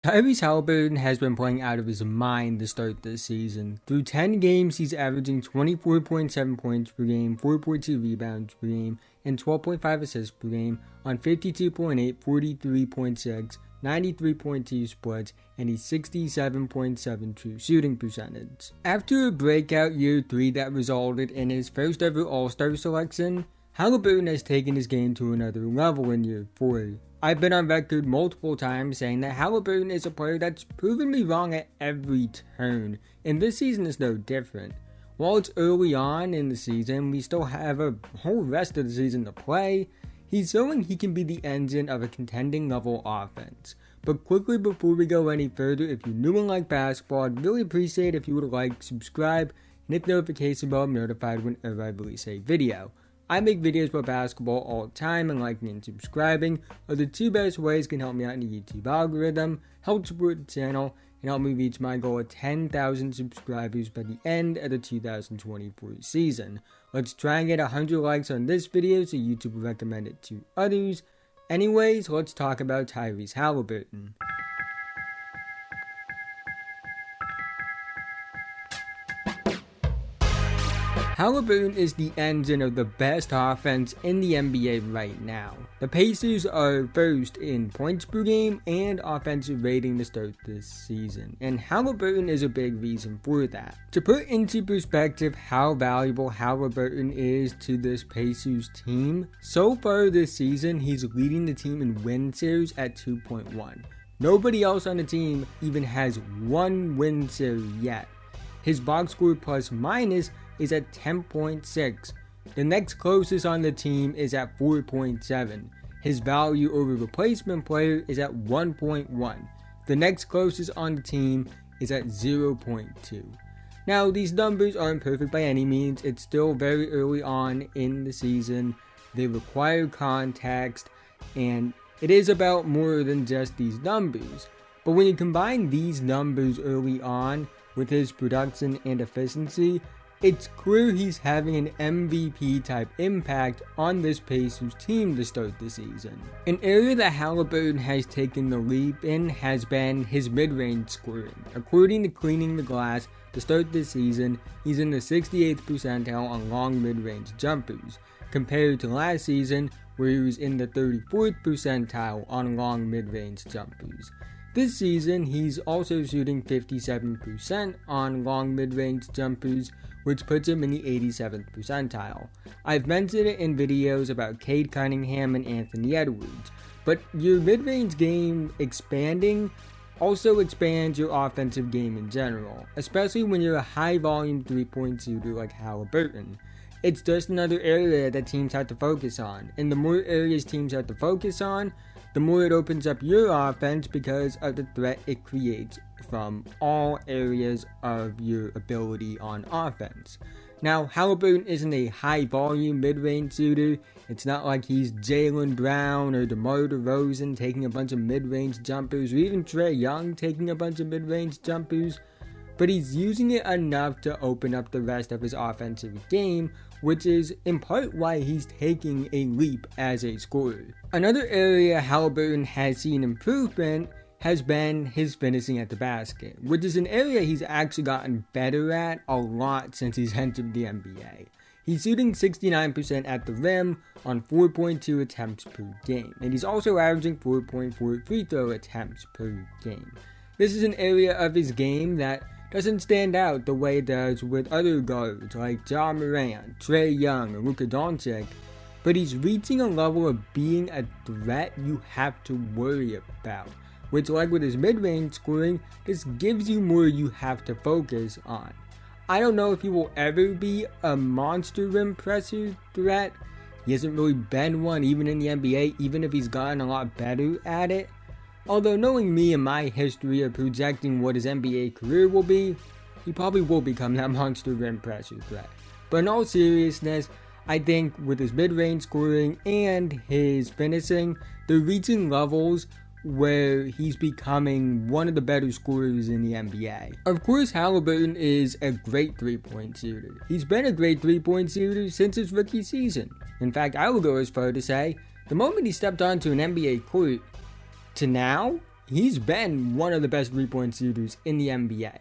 Tyrese Haliburton has been playing out of his mind to start this season. Through 10 games, he's averaging 24.7 points per game, 4.2 rebounds per game, and 12.5 assists per game on 52.8, 43.6, 93.2 splits, and a 67.7 true shooting percentage. After a breakout year 3 that resulted in his first ever All-Star selection, Haliburton has taken his game to another level in year 4. I've been on record multiple times saying that Haliburton is a player that's proven me wrong at every turn, and this season is no different. While it's early on in the season, we still have a whole rest of the season to play. He's showing he can be the engine of a contending level offense. But quickly before we go any further, if you're new and like basketball, I'd really appreciate if you would like, subscribe, and hit the notification bell to be notified whenever I release a video. I make videos about basketball all the time, and liking and subscribing are the two best ways can help me out in the YouTube algorithm, help support the channel, and help me reach my goal of 10,000 subscribers by the end of the 2024 season. Let's try and get 100 likes on this video so YouTube will recommend it to others. Anyways, let's talk about Tyrese Haliburton. Haliburton is the engine of the best offense in the NBA right now. The Pacers are first in points per game and offensive rating to start this season, and Haliburton is a big reason for that. To put into perspective how valuable Haliburton is to this Pacers team, so far this season he's leading the team in win shares at 2.1. Nobody else on the team even has one win share yet. His box score plus minus is at 10.6. The next closest on the team is at 4.7. His value over replacement player is at 1.1. The next closest on the team is at 0.2. Now, these numbers aren't perfect by any means. It's still very early on in the season. They require context, and it is about more than just these numbers. But when you combine these numbers early on with his production and efficiency, it's clear he's having an MVP type impact on this Pacers team to start the season. An area that Haliburton has taken the leap in has been his mid-range scoring. According to Cleaning the Glass, to start this season, he's in the 68th percentile on long mid-range jumpers, compared to last season where he was in the 34th percentile on long mid-range jumpers. This season, he's also shooting 57% on long mid-range jumpers, which puts him in the 87th percentile. I've mentioned it in videos about Cade Cunningham and Anthony Edwards, but your mid-range game expanding also expands your offensive game in general, especially when you're a high-volume three-point shooter like Haliburton. It's just another area that teams have to focus on, and the more areas teams have to focus on, the more it opens up your offense because of the threat it creates from all areas of your ability on offense. Now, Haliburton isn't a high-volume mid-range shooter. It's not like he's Jaylen Brown or DeMar DeRozan taking a bunch of mid-range jumpers, or even Trae Young taking a bunch of mid-range jumpers. But he's using it enough to open up the rest of his offensive game, which is in part why he's taking a leap as a scorer. Another area Haliburton has seen improvement has been his finishing at the basket, which is an area he's actually gotten better at a lot since he's entered the NBA. He's shooting 69% at the rim on 4.2 attempts per game, and he's also averaging 4.4 free throw attempts per game. This is an area of his game that doesn't stand out the way it does with other guards like Ja Morant, Trae Young, or Luka Doncic, but he's reaching a level of being a threat you have to worry about, which, like with his mid-range scoring, this gives you more you have to focus on. I don't know if he will ever be a monster rim presser threat. He hasn't really been one even in the NBA, even if he's gotten a lot better at it. Although knowing me and my history of projecting what his NBA career will be, he probably will become that monster rim pressure threat. But in all seriousness, I think with his mid-range scoring and his finishing, they're reaching levels where he's becoming one of the better scorers in the NBA. Of course, Haliburton is a great three-point shooter. He's been a great three-point shooter since his rookie season. In fact, I will go as far to say, the moment he stepped onto an NBA court to now, he's been one of the best 3-point shooters in the NBA.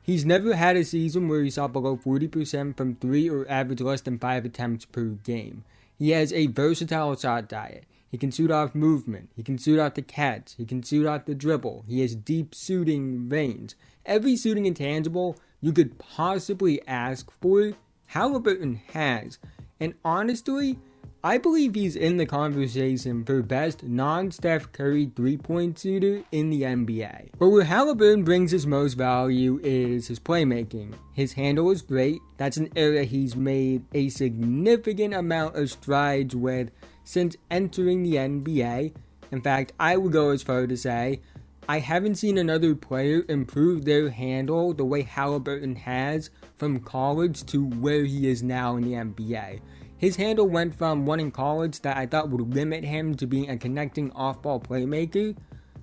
He's never had a season where he shot below 40% from 3 or averaged less than 5 attempts per game. He has a versatile shot diet. He can shoot off movement. He can shoot off the catch. He can shoot off the dribble. He has deep shooting range. Every shooting intangible you could possibly ask for, Haliburton has. And honestly, I believe he's in the conversation for best non-Steph Curry 3-point shooter in the NBA. But where Haliburton brings his most value is his playmaking. His handle is great. That's an area he's made a significant amount of strides with since entering the NBA. In fact, I would go as far to say, I haven't seen another player improve their handle the way Haliburton has from college to where he is now in the NBA. His handle went from one in college that I thought would limit him to being a connecting off-ball playmaker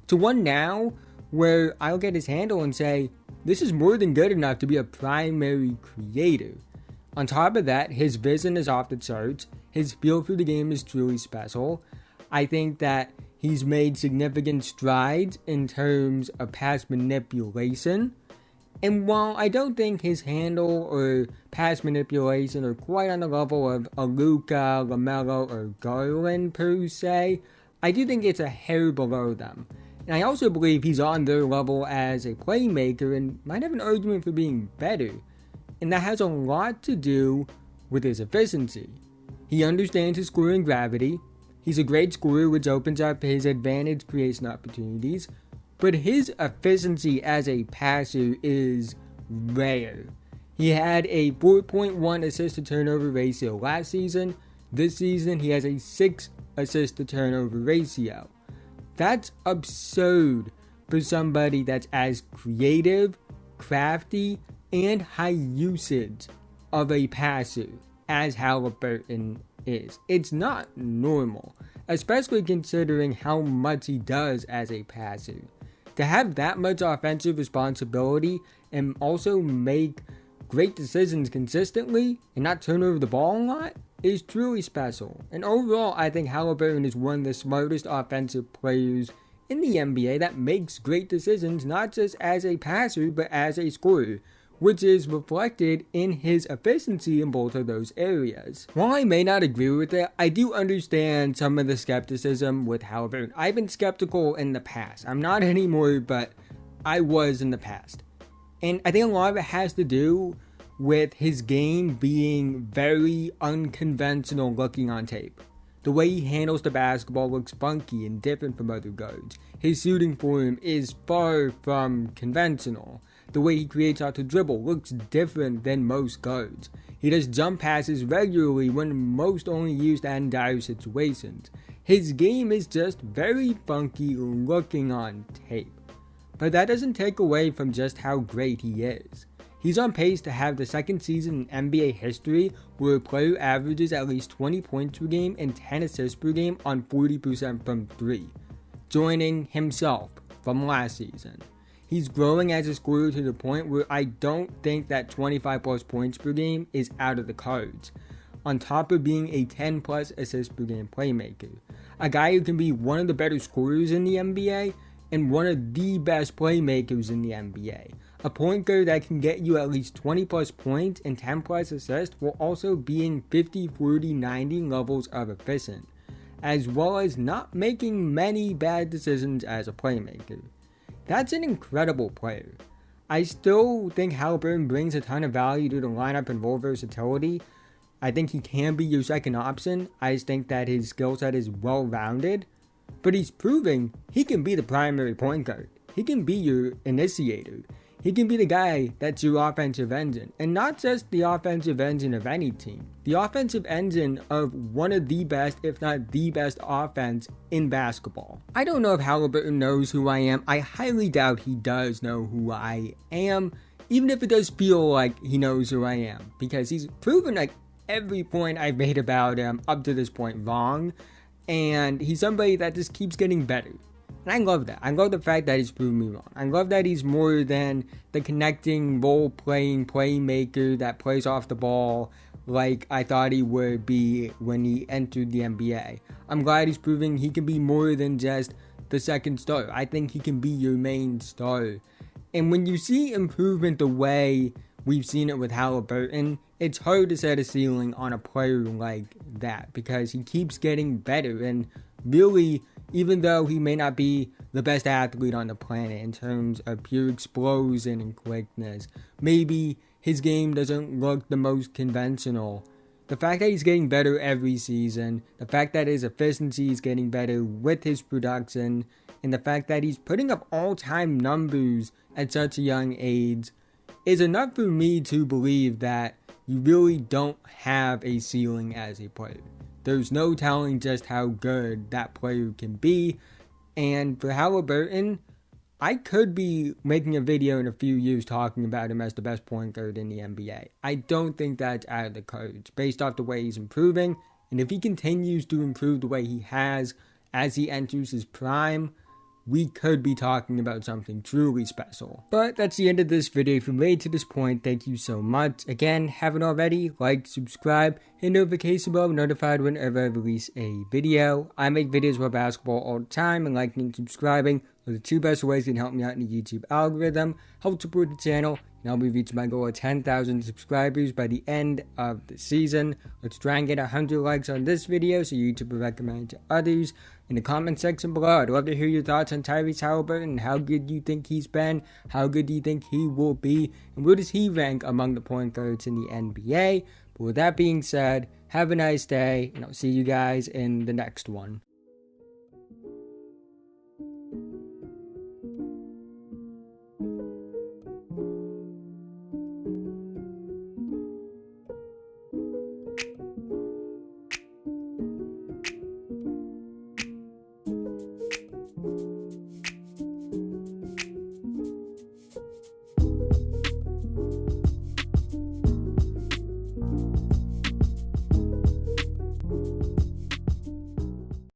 to one now where I look at his handle and say, this is more than good enough to be a primary creator. On top of that, his vision is off the charts. His feel for the game is truly special. I think that he's made significant strides in terms of pass manipulation. And while I don't think his handle or pass manipulation are quite on the level of a Luka, LaMelo, or Garland per se, I do think it's a hair below them. And I also believe he's on their level as a playmaker and might have an argument for being better. And that has a lot to do with his efficiency. He understands his scoring gravity. He's a great scorer, which opens up his advantage creation opportunities. But his efficiency as a passer is rare. He had a 4.1 assist to turnover ratio last season. This season, he has a 6 assist to turnover ratio. That's absurd for somebody that's as creative, crafty, and high usage of a passer as Haliburton is. It's not normal, especially considering how much he does as a passer. To have that much offensive responsibility and also make great decisions consistently and not turn over the ball a lot is truly special. And overall, I think Haliburton is one of the smartest offensive players in the NBA that makes great decisions not just as a passer but as a scorer, which is reflected in his efficiency in both of those areas. While I may not agree with it, I do understand some of the skepticism with Haliburton. I've been skeptical in the past. I'm not anymore, but I was in the past. And I think a lot of it has to do with his game being very unconventional looking on tape. The way he handles the basketball looks funky and different from other guards. His shooting form is far from conventional. The way he creates out to dribble looks different than most guards. He does jump passes regularly when most only used in dire situations. His game is just very funky looking on tape. But that doesn't take away from just how great he is. He's on pace to have the second season in NBA history where a player averages at least 20 points per game and 10 assists per game on 40% from 3, joining himself from last season. He's growing as a scorer to the point where I don't think that 25 plus points per game is out of the cards, on top of being a 10 plus assist per game playmaker. A guy who can be one of the better scorers in the NBA and one of the best playmakers in the NBA. A point guard that can get you at least 20 plus points and 10 plus assists while also being 50, 40, 90 levels of efficient, as well as not making many bad decisions as a playmaker. That's an incredible player. I still think Haliburton brings a ton of value to the lineup and role versatility. I think he can be your second option. I just think that his skill set is well-rounded. But he's proving he can be the primary point guard. He can be your initiator. He can be the guy that's your offensive engine. And not just the offensive engine of any team. The offensive engine of one of the best, if not the best offense in basketball. I don't know if Haliburton knows who I am. I highly doubt he does know who I am. Even if it does feel like he knows who I am. Because he's proven like every point I've made about him up to this point wrong. And he's somebody that just keeps getting better. And I love that. I love the fact that he's proven me wrong. I love that he's more than the connecting, role-playing playmaker that plays off the ball like I thought he would be when he entered the NBA. I'm glad he's proving he can be more than just the second star. I think he can be your main star. And when you see improvement the way we've seen it with Haliburton, it's hard to set a ceiling on a player like that because he keeps getting better. And really, even though he may not be the best athlete on the planet in terms of pure explosion and quickness, maybe his game doesn't look the most conventional, the fact that he's getting better every season, the fact that his efficiency is getting better with his production, and the fact that he's putting up all-time numbers at such a young age is enough for me to believe that you really don't have a ceiling as a player. There's no telling just how good that player can be. And for Haliburton, I could be making a video in a few years talking about him as the best point guard in the NBA. I don't think that's out of the cards based off the way he's improving. And if he continues to improve the way he has as he enters his prime, we could be talking about something truly special. But that's the end of this video. If you made it to this point, thank you so much. Again, haven't already, like, subscribe, hit notification bell, notified whenever I release a video. I make videos about basketball all the time, and liking and subscribing are the two best ways that can help me out in the YouTube algorithm, help support the channel, and help me reach my goal of 10,000 subscribers by the end of the season. Let's try and get 100 likes on this video so YouTube will recommend it to others. In the comment section below, I'd love to hear your thoughts on Tyrese Haliburton, how good you think he's been, how good do you think he will be, and where does he rank among the point guards in the NBA. But with that being said, have a nice day, and I'll see you guys in the next one.